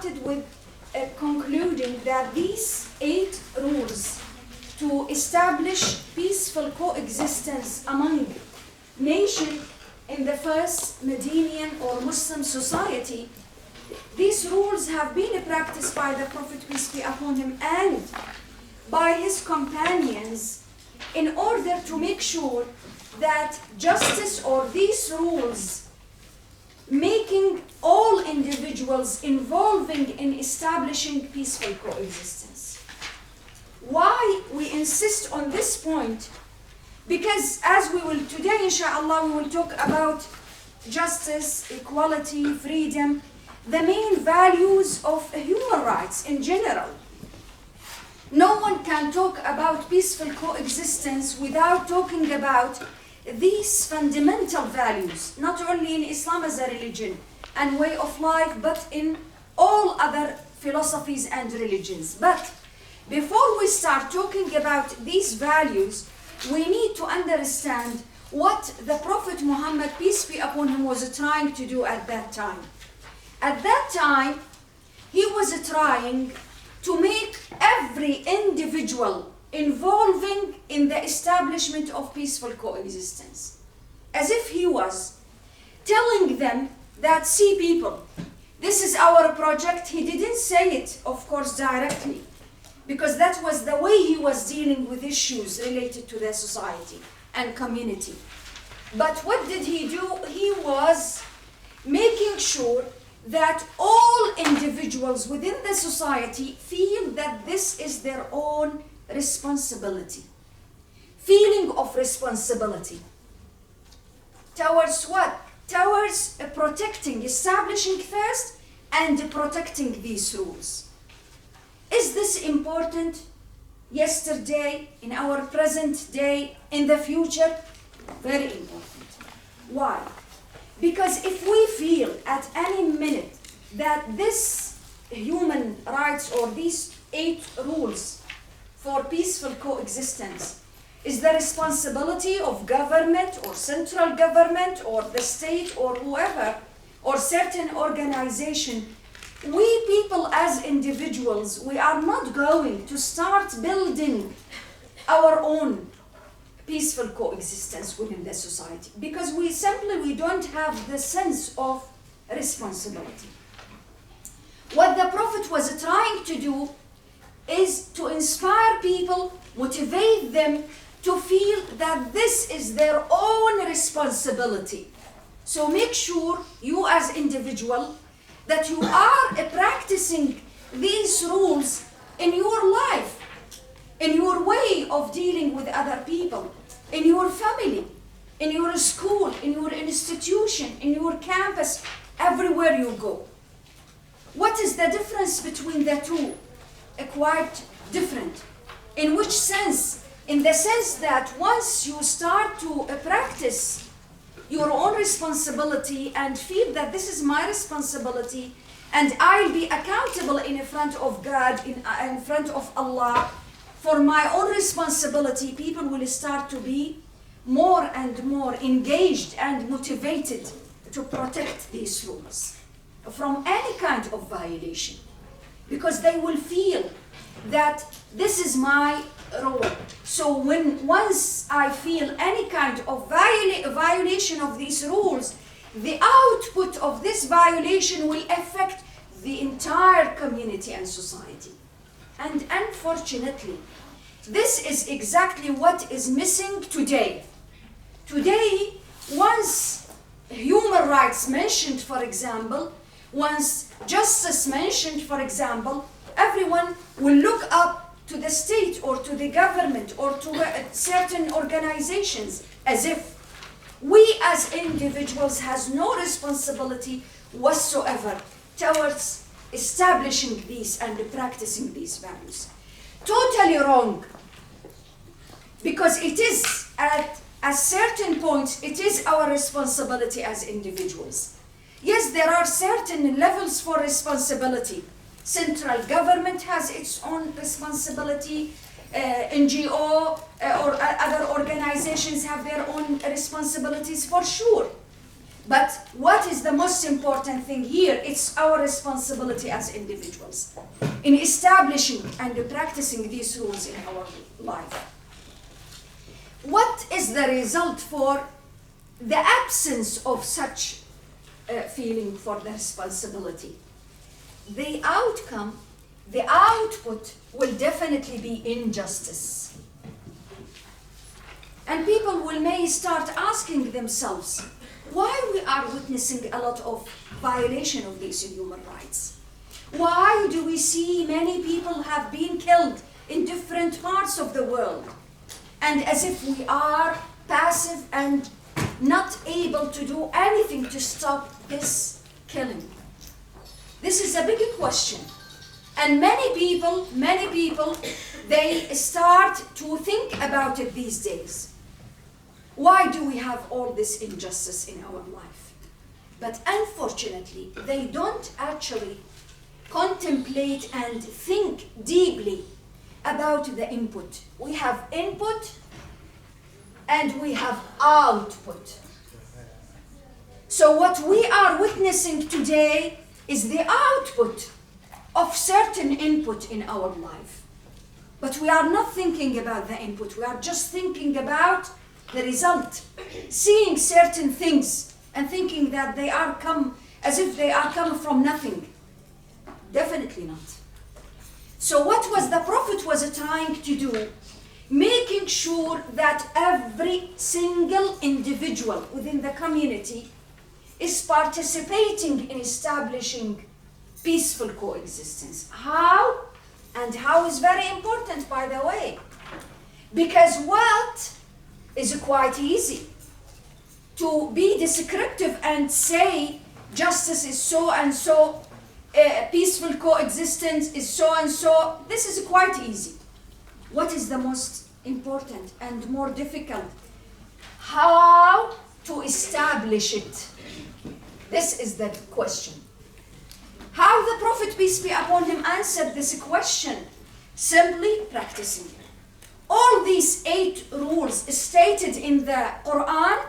started with concluding that these 8 rules to establish peaceful coexistence among nations in the first Medinian or Muslim society, these rules have been practiced by the Prophet, peace be upon him, and by his companions in order to make sure that justice, or these rules making all individuals involving in establishing peaceful coexistence. Why we insist on this point? Because as we will today, inshallah, we will talk about justice, equality, freedom, the main values of human rights in general. No one can talk about peaceful coexistence without talking about these fundamental values, not only in Islam as a religion and way of life, but in all other philosophies and religions. But before we start talking about these values, we need to understand what the Prophet Muhammad, peace be upon him, was trying to do at that time. At that time, he was trying to make every individual involving in the establishment of peaceful coexistence. As if he was telling them that, see people, this is our project. He didn't say it, of course, directly, because that was the way he was dealing with issues related to the society and community. But what did he do? He was making sure that all individuals within the society feel that this is their own responsibility. Feeling of responsibility. Towards what? Towards protecting, establishing first, and protecting these rules. Is this important? Yesterday, in our present day, in the future? Very important. Why? Because if we feel at any minute that this human rights, or these 8 rules for peaceful coexistence, is the responsibility of government or central government or the state or whoever, or certain organization, we people as individuals, we are not going to start building our own peaceful coexistence within the society, because we don't have the sense of responsibility. What the Prophet was trying to do is to inspire people, motivate them to feel that this is their own responsibility. So make sure you as individual that you are practicing these rules in your life, in your way of dealing with other people, in your family, in your school, in your institution, in your campus, everywhere you go. What is the difference between the two? Quite different. In which sense? In the sense that once you start to practice your own responsibility and feel that this is my responsibility and I'll be accountable in front of God, in front of Allah, for my own responsibility, people will start to be more and more engaged and motivated to protect these rules from any kind of violation, because they will feel that this is my role. So once I feel any kind of violation of these rules, the output of this violation will affect the entire community and society. And unfortunately, this is exactly what is missing today. Today, once human rights mentioned, for example, once justice mentioned, for example, everyone will look up to the state or to the government or to certain organizations, as if we as individuals has no responsibility whatsoever towards establishing these and practicing these values. Totally wrong. Because it is at a certain point, it is our responsibility as individuals. Yes, there are certain levels for responsibility. Central government has its own responsibility. NGO or other organizations have their own responsibilities, for sure. But what is the most important thing here? It's our responsibility as individuals in establishing and practicing these rules in our life. What is the result for the absence of such feeling for the responsibility? The outcome, the output will definitely be injustice. And people may start asking themselves, why we are witnessing a lot of violation of these human rights? Why do we see many people have been killed in different parts of the world? And as if we are passive and not able to do anything to stop this killing. This is a big question. And many people, they start to think about it these days. Why do we have all this injustice in our life? But unfortunately, they don't actually contemplate and think deeply about the input. We have input and we have output. So what we are witnessing today is the output of certain input in our life. But we are not thinking about the input, we are just thinking about the result, seeing certain things and thinking that they are come as if they are coming from nothing. Definitely not. So what was the Prophet was trying to do? Making sure that every single individual within the community is participating in establishing peaceful coexistence. How? And how is very important, by the way. Because what is quite easy to be descriptive and say justice is so and so, peaceful coexistence is so and so. This is quite easy. What is the most important and more difficult? How to establish it? This is the question. How the Prophet, peace be upon him, answered this question? Simply practicing it. All these 8 rules stated in the Quran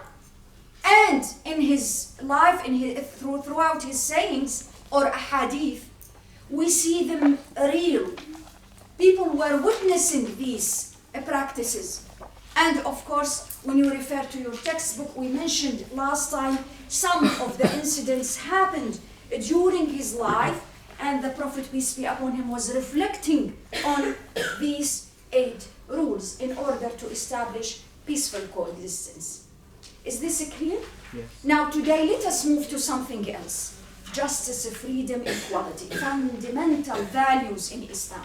and in his life, throughout his sayings or hadith, we see them real. People were witnessing these practices. And of course, when you refer to your textbook, we mentioned last time some of the incidents happened during his life, and the Prophet, peace be upon him, was reflecting on these 8 rules in order to establish peaceful coexistence. Is this clear? Yes. Now today let us move to something else. Justice, freedom, equality, fundamental values in Islam.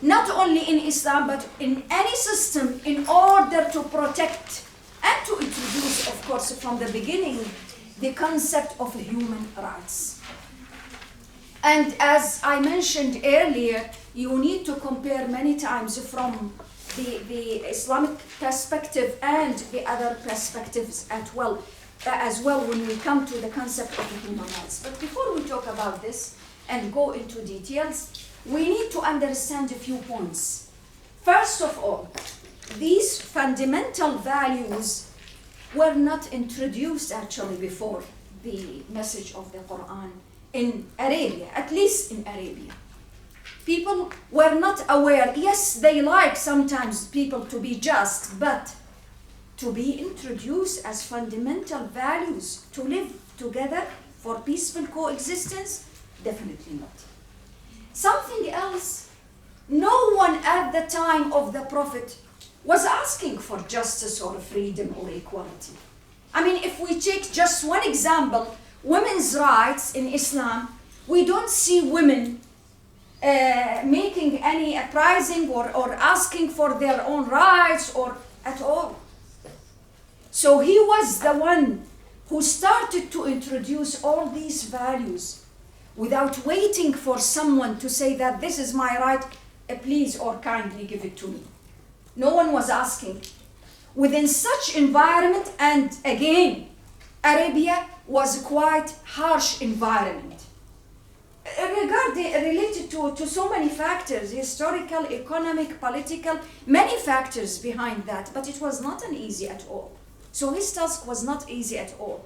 Not only in Islam, but in any system, in order to protect and to introduce, of course, from the beginning, the concept of human rights. And as I mentioned earlier, you need to compare many times from the Islamic perspective and the other perspectives as well when we come to the concept of human rights. But before we talk about this and go into details, we need to understand a few points. First of all, these fundamental values were not introduced actually before the message of the Quran in Arabia, at least in Arabia. People were not aware. Yes, they like sometimes people to be just, but to be introduced as fundamental values to live together for peaceful coexistence, definitely not. Something else, no one at the time of the Prophet was asking for justice or freedom or equality. I mean, if we take just one example, women's rights in Islam, we don't see women making any uprising or asking for their own rights or at all. So he was the one who started to introduce all these values without waiting for someone to say that this is my right, please or kindly give it to me. No one was asking. Within such environment, and again, Arabia was a quite harsh environment. Related to so many factors, historical, economic, political, many factors behind that, but it was not an easy at all. So his task was not easy at all.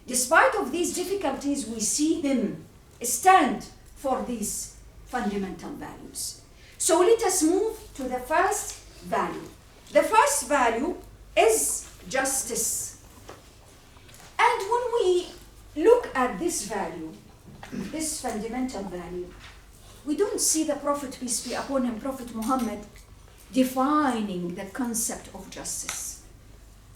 Despite of these difficulties, we see him stand for these fundamental values. So let us move to the first value. The first value is justice. And when we look at this value, this fundamental value, we don't see the Prophet, peace be upon him, Prophet Muhammad, defining the concept of justice.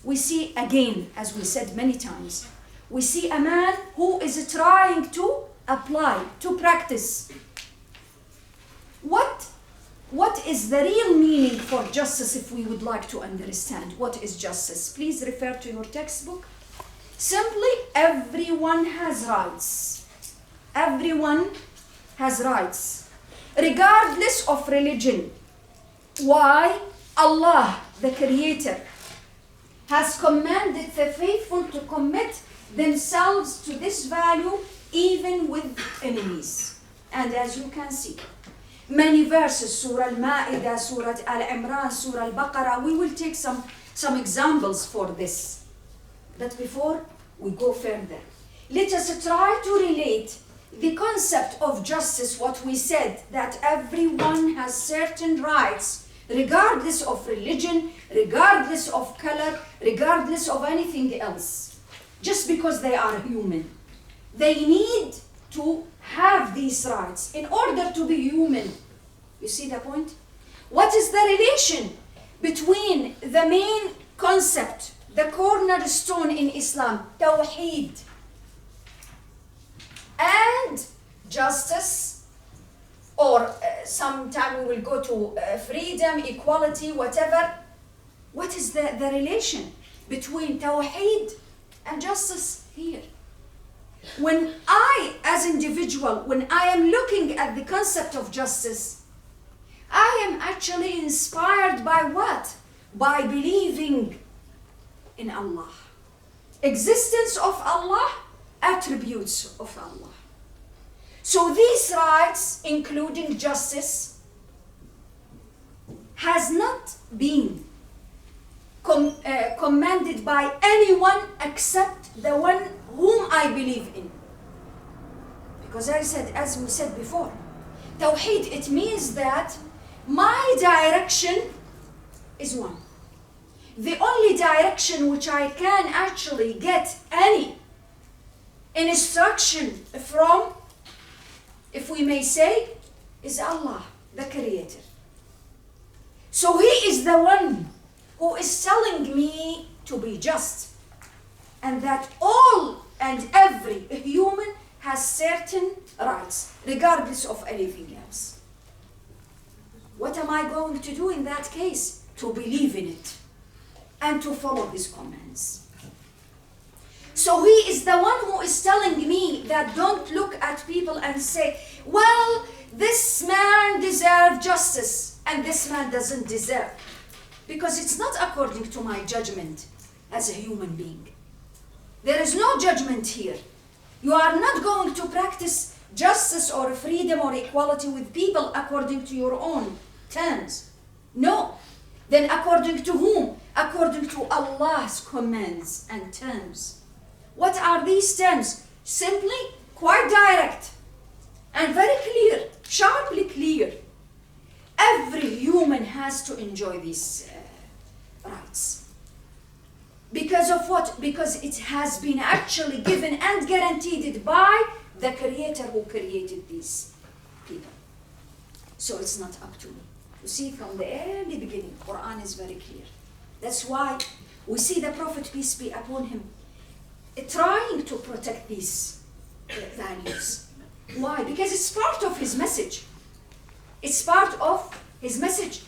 We see, again, as we said many times, we see a man who is trying to apply, to practice. What is the real meaning for justice if we would like to understand what is justice? Please refer to your textbook. Simply, everyone has rights. Everyone has rights, regardless of religion. Why? Allah, the Creator, has commanded the faithful to commit themselves to this value even with enemies. And as you can see, many verses, Surah Al-Ma'idah, Surah Al-Imran, Surah Al-Baqarah, we will take some examples for this. But before we go further, let us try to relate the concept of justice, what we said, that everyone has certain rights, regardless of religion, regardless of color, regardless of anything else, just because they are human. They need to have these rights in order to be human. You see the point? What is the relation between the main concept, the cornerstone in Islam, Tawheed, and justice, or sometime we will go to freedom, equality, whatever. What is the relation between Tawheed and justice here? When I, as individual, when I am looking at the concept of justice, I am actually inspired by what? By believing in Allah. Existence of Allah, attributes of Allah. So these rights, including justice, has not been commanded by anyone except the one whom I believe in. Because as we said before, Tawheed, it means that my direction is one. The only direction which I can actually get any instruction from, if we may say, is Allah, the Creator. So He is the one who is telling me to be just, and that all and every human has certain rights, regardless of anything else. What am I going to do in that case? To believe in it and to follow His commands. So He is the one who is telling me that don't look at people and say, well, this man deserves justice and this man doesn't deserve. Because it's not according to my judgment as a human being. There is no judgment here. You are not going to practice justice or freedom or equality with people according to your own terms. No. Then according to whom? According to Allah's commands and terms. What are these terms? Simply, quite direct and very clear, sharply clear. Every human has to enjoy these rights. Because of what? Because it has been actually given and guaranteed by the Creator who created these people. So it's not up to me. You see, from the early beginning, Quran is very clear. That's why we see the Prophet, peace be upon him, trying to protect these values. Why? Because it's part of his message. It's part of his message.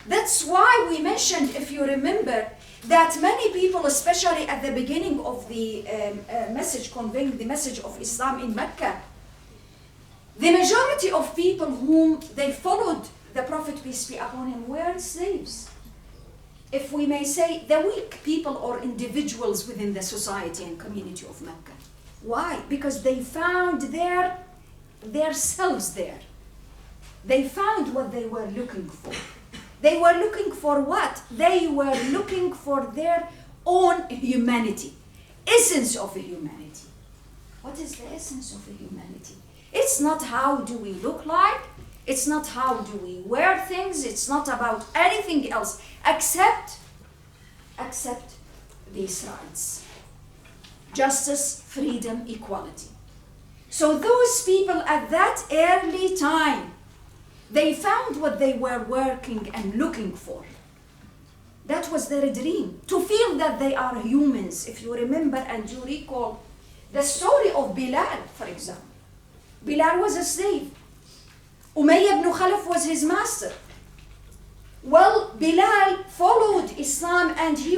That's why we mentioned, if you remember, that many people, especially at the beginning of the message, conveying the message of Islam in Mecca, the majority of people whom they followed the Prophet, peace be upon him, were slaves. If we may say, the weak people or individuals within the society and community of Mecca. Why? Because they found their selves there. They found what they were looking for. They were looking for what? They were looking for their own humanity. essence of humanity. What is the essence of humanity? It's not how do we look like, it's not how do we wear things, it's not about anything else except these rights. Justice, freedom, equality. So those people at that early time, they found what they were working and looking for. That was their dream, to feel that they are humans. If you remember and you recall the story of Bilal, for example. Bilal was a slave. Umayyah ibn Khalaf was his master. Well, Bilal followed Islam and he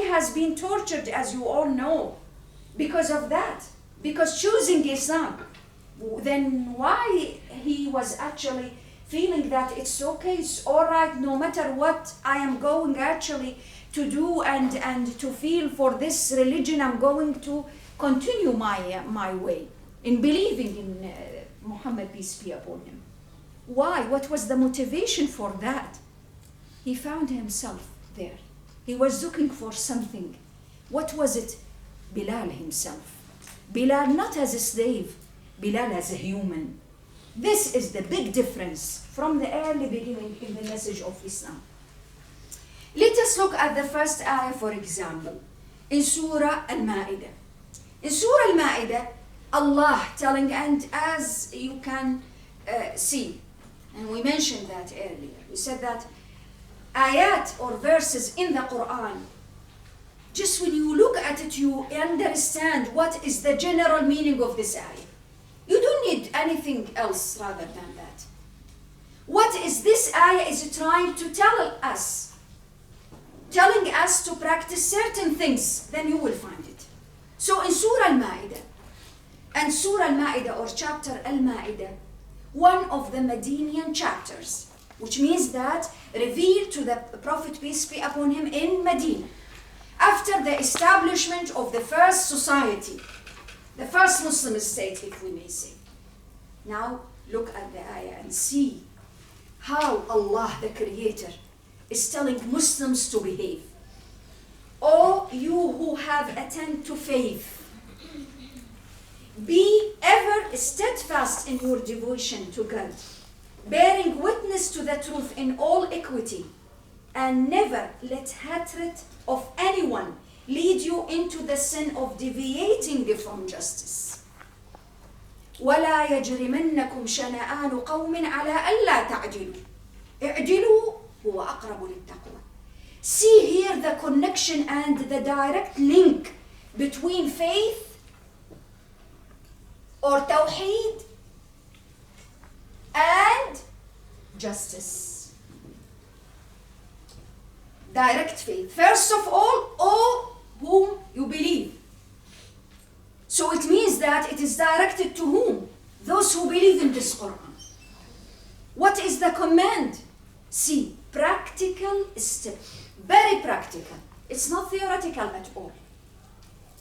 has been tortured, as you all know, because of that. Because choosing Islam. Then why he was actually feeling that it's okay, it's all right, no matter what I am going actually to do and to feel for this religion, I'm going to continue my way in believing in Muhammad, peace be upon him. Why? What was the motivation for that? He found himself there. He was looking for something. What was it? Bilal himself. Bilal not as a slave, Bilal as a human. This is the big difference from the early beginning in the message of Islam. Let us look at the first ayah, for example, in Surah Al-Ma'idah. In Surah Al-Ma'idah, Allah telling, and as you can see, and we mentioned that earlier, we said that ayat or verses in the Quran, just when you look at it, you understand what is the general meaning of this ayah. You don't need anything else rather than that. What is this ayah is trying to tell us? Telling us to practice certain things, then you will find it. So in Surah Al-Ma'idah, and Surah Al-Ma'idah or chapter Al-Ma'idah, one of the Medinian chapters, which means that revealed to the Prophet, peace be upon him, in Medina, after the establishment of the first society, the first Muslim state, if we may say. Now look at the ayah and see how Allah, the Creator, is telling Muslims to behave. O you who have attained to faith, be ever steadfast in your devotion to God, bearing witness to the truth in all equity, and never let hatred of anyone lead you into the sin of deviating from justice. وَلَا يَجْرِمَنَّكُمْ شَنَآنُ قَوْمٍ عَلَىٰ أَلَّا تَعْجِلُوا اعْجِلُوا هُوَ أَقْرَبُ لِلتَّقْوَى. See here the connection and the direct link between faith or tawheed and justice. Direct faith. First of all whom you believe. So it means that it is directed to whom? Those who believe in this Quran. What is the command? See, practical step. Very practical. It's not theoretical at all.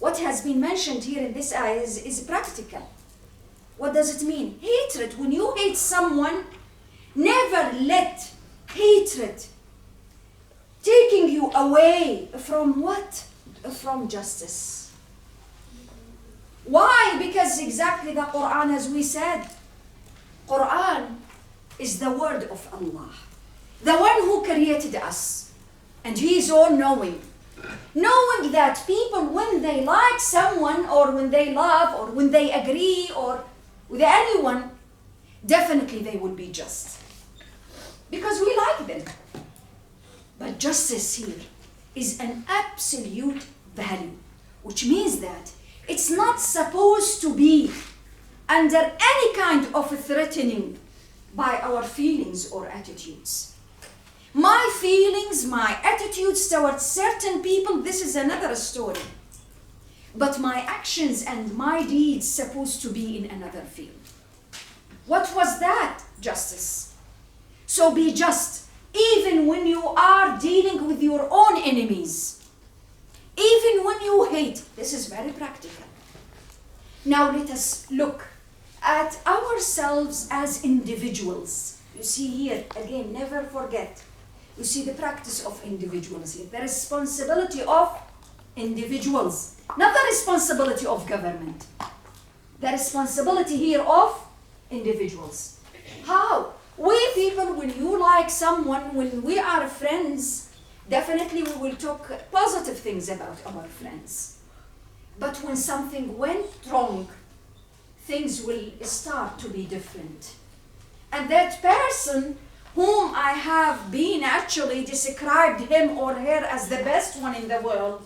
What has been mentioned here in this ayah is practical. What does it mean? Hatred. When you hate someone, never let hatred taking you away from what? From justice. Why? Because exactly the Quran, as we said, Quran is the word of Allah, the one who created us, and He is all knowing. Knowing that people, when they like someone, or when they love, or when they agree, or with anyone, definitely they will be just. Because we like them. But justice here is an absolute value, which means that it's not supposed to be under any kind of threatening by our feelings or attitudes. My feelings, my attitudes towards certain people, this is another story. But my actions and my deeds supposed to be in another field. What was that? Justice. So be just, even when you are dealing with your own enemies. Even when you hate. This is very practical. Now let us look at ourselves as individuals. You see here, again, never forget. You see the practice of individuals here. The responsibility of individuals. Not the responsibility of government. The responsibility here of individuals. How? We people, when you like someone, when we are friends, definitely we will talk positive things about our friends. But when something went wrong, things will start to be different. And that person whom I have been actually described him or her as the best one in the world,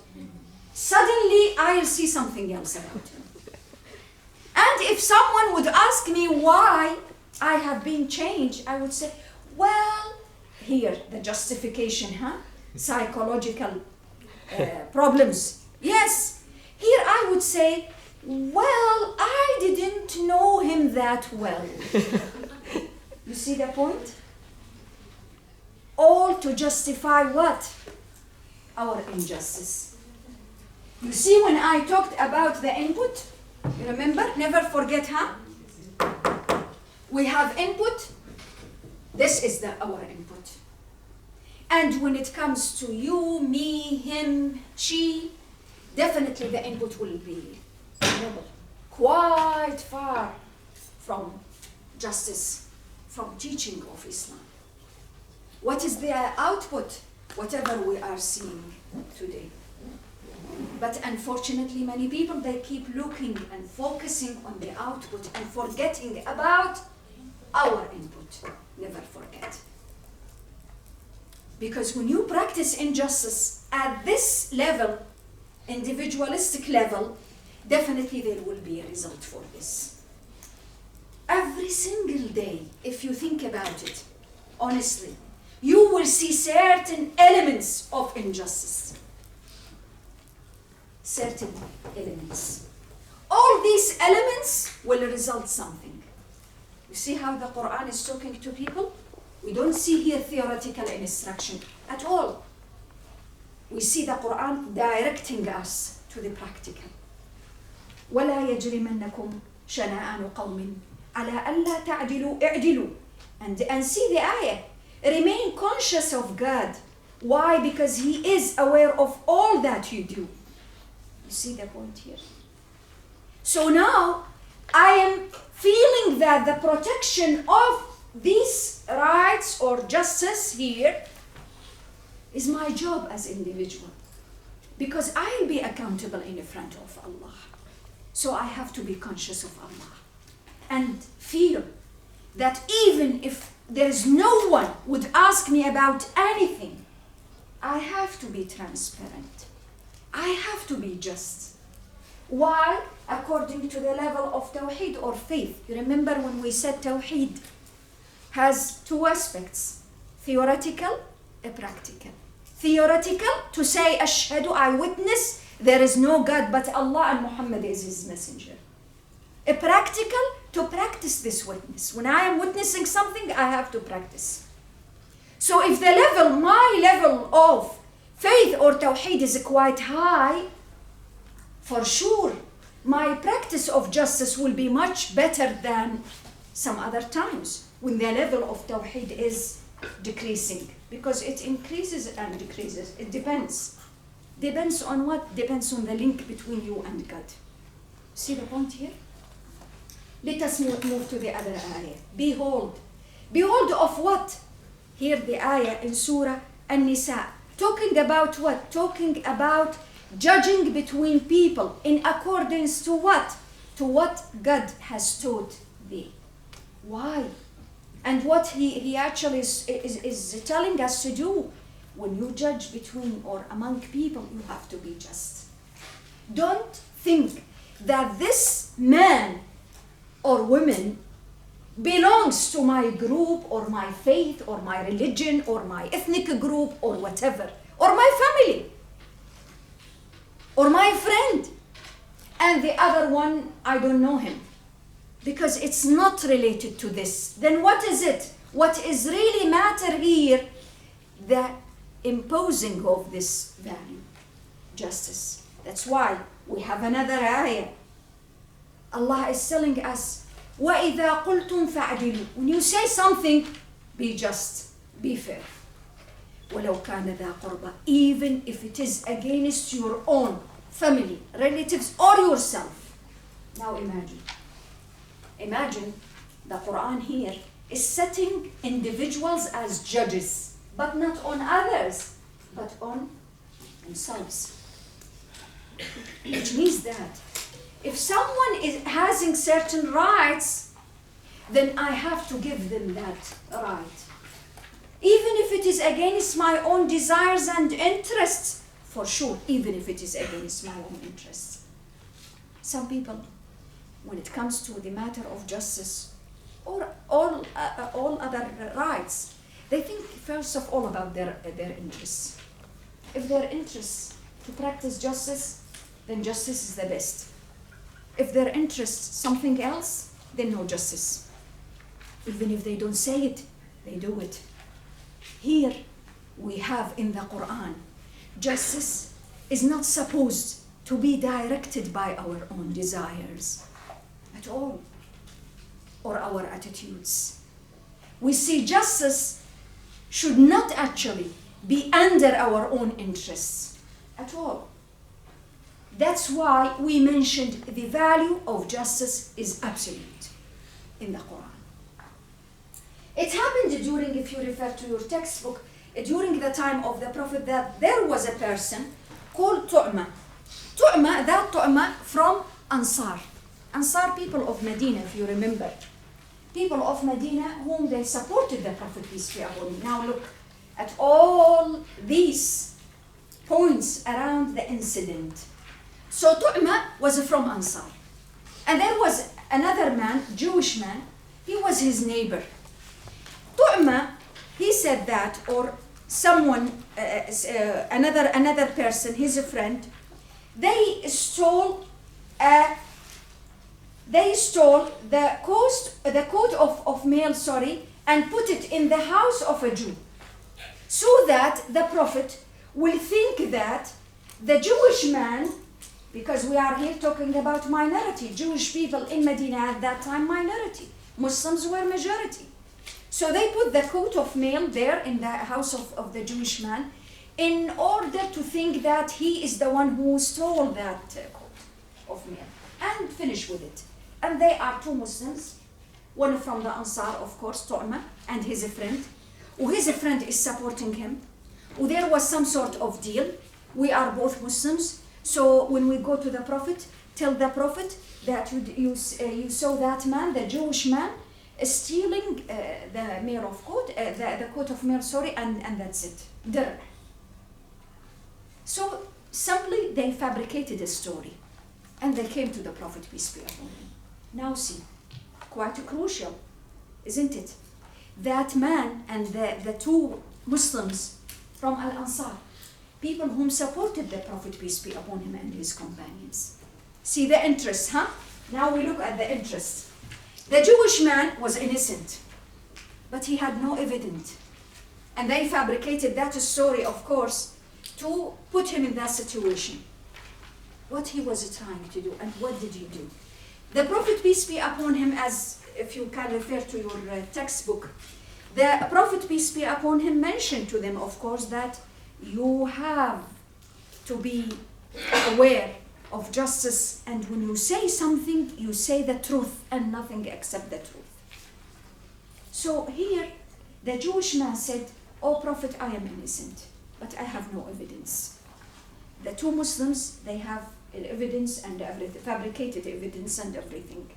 suddenly I'll see something else about him. And if someone would ask me why I have been changed, I would say, well, here, the justification, psychological problems. Yes, here I would say, well, I didn't know him that well. You see the point? All to justify what? Our injustice. You see, when I talked about the input, you remember? Never forget, We have input. This is our input. And when it comes to you, me, him, she, definitely the input will be quite far from justice, from teaching of Islam. What is the output? Whatever we are seeing today. But unfortunately, many people, they keep looking and focusing on the output and forgetting about our input. Never forget. Because when you practice injustice at this level, individualistic level, definitely there will be a result for this. Every single day, if you think about it, honestly, you will see certain elements of injustice. Certain elements. All these elements will result something. You see how the Quran is talking to people? We don't see here theoretical instruction at all. We see the Quran directing us to the practical. وَلَا يَجْرِمَنَّكُمْ شَنَآنُ قَوْمٍ عَلَىٰ أَلَّا تَعْدِلُوا اعْدِلُوا. And see the ayah. Remain conscious of God. Why? Because He is aware of all that you do. You see the point here? So now, I am feeling that the protection of these rights or justice here is my job as individual. Because I will be accountable in front of Allah. So I have to be conscious of Allah. And feel that even if there is no one would ask me about anything, I have to be transparent. I have to be just. Why? According to the level of Tawheed or faith. You remember when we said Tawheed has two aspects, theoretical and practical. Theoretical, to say, Ashhadu, I witness, there is no God but Allah and Muhammad is His messenger. A practical, to practice this witness. When I am witnessing something, I have to practice. So if the level, my level of faith or Tawheed is quite high, for sure, my practice of justice will be much better than some other times when the level of Tawheed is decreasing. Because it increases and decreases. It depends. Depends on what? Depends on the link between you and God. See the point here? Let us move to the other ayah. Behold. Behold of what? Here the ayah in Surah An-Nisa. Talking about what? Talking about judging between people in accordance to what? To what God has taught thee. Why? And what he actually is telling us to do. When you judge between or among people, you have to be just. Don't think that this man or woman belongs to my group or my faith or my religion or my ethnic group or whatever, or my family or my friend, and the other one, I don't know him, because it's not related to this. Then what is it? What is really matter here? The imposing of this value, justice. That's why we have another ayah. Allah is telling us, وَإِذَا قُلْتُمْ فَعْدِلُوا. When you say something, be just, be fair. وَلَوْ كَانَ ذَا قُرْبَى. Even if it is against your own family, relatives, or yourself. Now imagine the Quran here is setting individuals as judges, but not on others, but on themselves. Which means that if someone is having certain rights, then I have to give them that right. Even if it is against my own desires and interests, for sure, even if it is against my own interests. Some people, when it comes to the matter of justice or all other rights, they think first of all about their interests. If their interests to practice justice, then justice is the best. If their interests something else, then no justice. Even if they don't say it, they do it. Here we have in the Quran, justice is not supposed to be directed by our own desires at all, or our attitudes. We see justice should not actually be under our own interests at all. That's why we mentioned the value of justice is absolute in the Quran. It happened during, if you refer to your textbook, during the time of the Prophet, that there was a person called Tu'ma. Tu'ma from Ansar. Ansar, people of Medina, if you remember. People of Medina whom they supported the Prophet, peace be upon him. Now look at all these points around the incident. So Tu'ma was from Ansar. And there was another man, Jewish man, he was his neighbor. Tu'ma, he said that, or someone, another person, his friend, they stole the coat of mail, and put it in the house of a Jew, so that the Prophet will think that the Jewish man, because we are here talking about minority, Jewish people in Medina at that time, minority, Muslims were majority. So they put the coat of mail there in the house of the Jewish man in order to think that he is the one who stole that coat of mail, and finish with it. And they are two Muslims, one from the Ansar, of course, Tu'ma, and his friend. His friend is supporting him. There was some sort of deal. We are both Muslims, so when we go to the Prophet, tell the Prophet that you saw that man, the Jewish man, stealing the mail of coat, the coat of mail, and that's it. Dirr. So simply they fabricated a story, and they came to the Prophet, peace be upon him. Now see, quite crucial, isn't it? That man and the two Muslims from Al-Ansar, people whom supported the Prophet, peace be upon him, and his companions. See the interest, huh? Now we look at the interest. The Jewish man was innocent, but he had no evidence. And they fabricated that story, of course, to put him in that situation. What he was trying to do, and what did he do? The Prophet, peace be upon him, as if you can refer to your textbook, the Prophet, peace be upon him, mentioned to them, of course, that you have to be aware of justice, and when you say something, you say the truth and nothing except the truth. So here, the Jewish man said, "Oh Prophet, I am innocent, but I have no evidence." The two Muslims, they have evidence and everything, fabricated evidence and everything.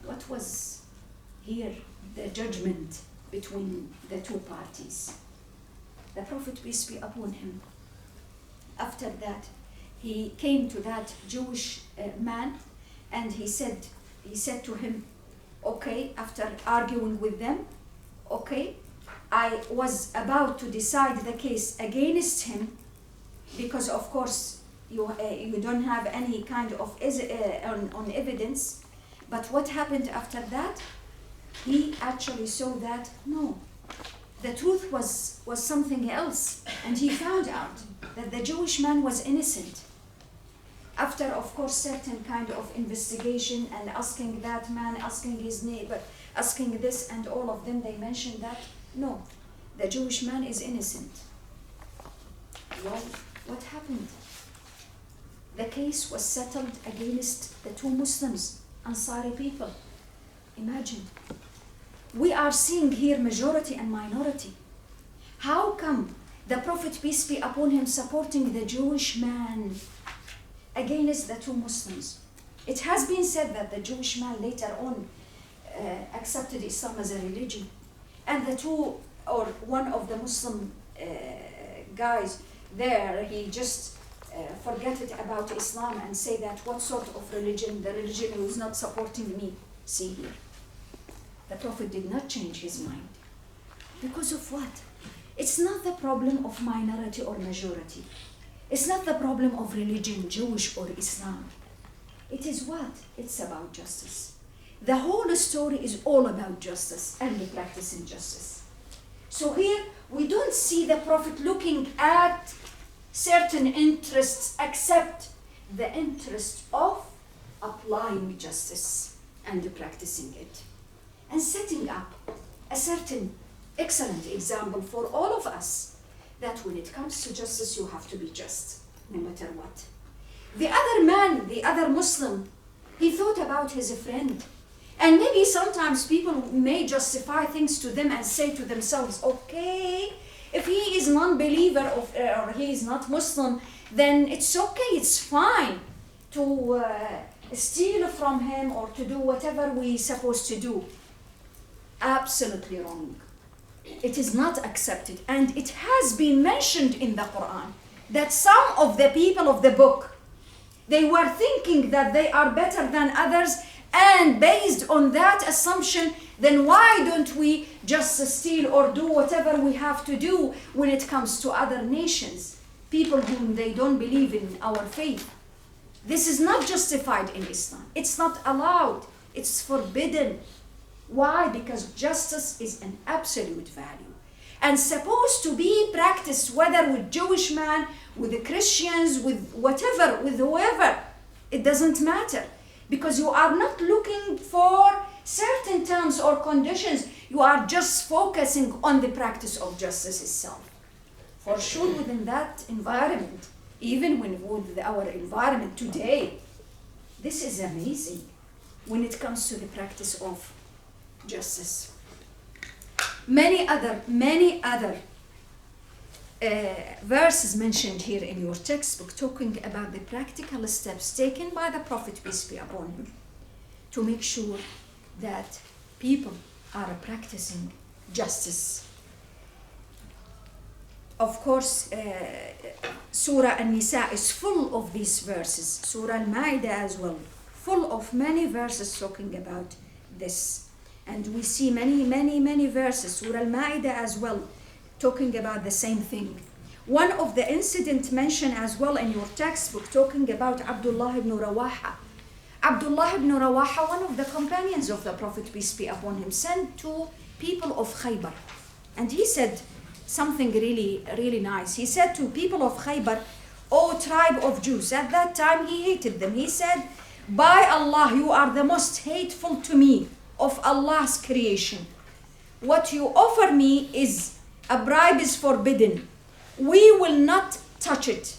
What was here the judgment between the two parties? The Prophet, peace be upon him, after that, he came to that Jewish man, and he said to him, okay, after arguing with them, okay, I was about to decide the case against him, because of course you don't have any kind of on evidence. But what happened after that? He actually saw that no, the truth was something else, and he found out that the Jewish man was innocent. After, of course, certain kind of investigation and asking that man, asking his neighbor, asking this, and all of them, they mentioned that no, the Jewish man is innocent. Well, what happened? the case was settled against the two Muslims, Ansari people. Imagine. We are seeing here majority and minority. How come the Prophet, peace be upon him, supporting the Jewish man against the two Muslims? It has been said that the Jewish man later on accepted Islam as a religion, and the two, or one of the Muslim guys there, he just forget it about Islam and say that what sort of religion, the religion who is not supporting me. See here, the Prophet did not change his mind. Because of what? It's not the problem of minority or majority. It's not the problem of religion, Jewish or Islam. It is what? It's about justice. The whole story is all about justice and the practicing justice. So here, we don't see the Prophet looking at certain interests except the interest of applying justice and practicing it. And setting up a certain excellent example for all of us, that when it comes to justice, you have to be just, no matter what. The other man, the other Muslim, he thought about his friend. And maybe sometimes people may justify things to them and say to themselves, okay, if he is non-believer or he is not Muslim, then it's okay, it's fine to steal from him or to do whatever we're supposed to do. Absolutely wrong. It is not accepted. And it has been mentioned in the Quran that some of the people of the book, they were thinking that they are better than others, and based on that assumption, then why don't we just steal or do whatever we have to do when it comes to other nations, people whom they don't believe in our faith? This is not justified in Islam. It's not allowed. It's forbidden. Why? Because justice is an absolute value and supposed to be practiced whether with Jewish man, with the Christians, with whatever, with whoever. It doesn't matter, because you are not looking for certain terms or conditions. You are just focusing on the practice of justice itself. For sure, within that environment, even with our environment today, this is amazing when it comes to the practice of justice. Many other verses mentioned here in your textbook talking about the practical steps taken by the Prophet, peace be upon him, to make sure that people are practicing justice. Of course, Surah An-Nisa is full of these verses. Surah Al-Ma'idah as well, full of many verses talking about this. And we see many verses, Surah Al-Ma'idah as well, talking about the same thing. One of the incidents mentioned as well in your textbook, talking about Abdullah ibn Rawaha. Abdullah ibn Rawaha, one of the companions of the Prophet, peace be upon him, sent to people of Khaybar. And he said something really nice. He said to people of Khaybar, O tribe of Jews, at that time he hated them. He said, by Allah, you are the most hateful to me of Allah's creation. What you offer me is a bribe is forbidden. We will not touch it.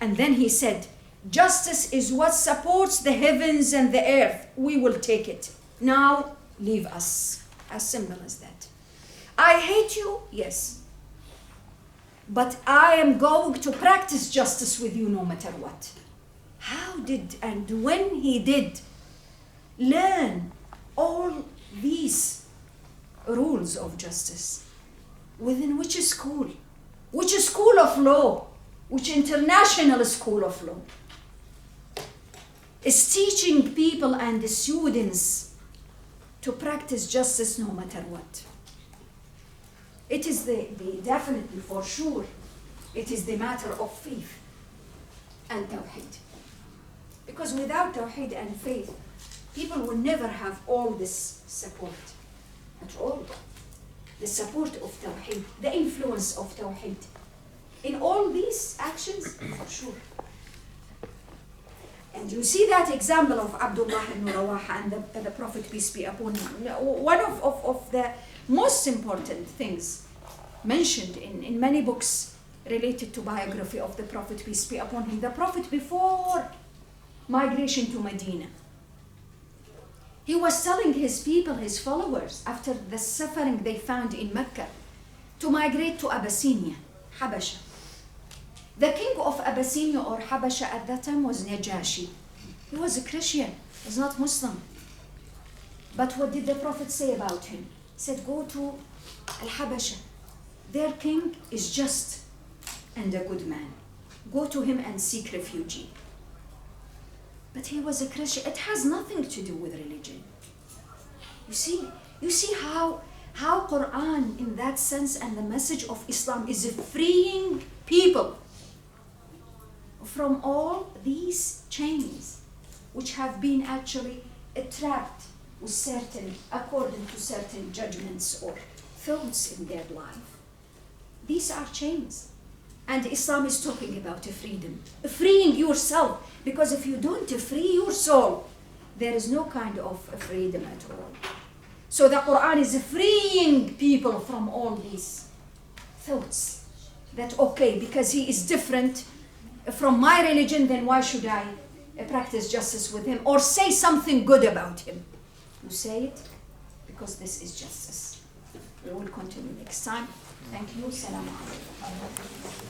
And then he said, justice is what supports the heavens and the earth. We will take it. Now leave us. As simple as that. I hate you, yes. But I am going to practice justice with you no matter what. How did and when he did learn all these rules of justice, within which school? Which school of law? Which international school of law is teaching people and the students to practice justice no matter what? It is definitely, for sure, it is the matter of faith and Tawheed. Because without Tawheed and faith, people will never have all this support at all. The support of Tawheed, the influence of Tawheed in all these actions, for sure. And you see that example of Abdullah ibn Rawaha and the Prophet, peace be upon him. One of the most important things mentioned in many books related to biography of the Prophet, peace be upon him. The Prophet, before migration to Medina. He was telling his people, his followers, after the suffering they found in Mecca, to migrate to Abyssinia, Habasha. The king of Abyssinia or Habasha at that time was Najashi. He was a Christian, he was not Muslim. But what did the Prophet say about him? He said, go to Al-Habasha. Their king is just and a good man. Go to him and seek refuge. But he was a Christian. It has nothing to do with religion. You see how Quran in that sense and the message of Islam is freeing people from all these chains which have been actually trapped with according to certain judgments or thoughts in their life. These are chains. And Islam is talking about freedom, freeing yourself, because if you don't free your soul, there is no kind of freedom at all. So the Quran is freeing people from all these thoughts that, okay, because he is different from my religion, then why should I practice justice with him or say something good about him? You say it because this is justice. We will continue next time. Thank you. Salam alaikum.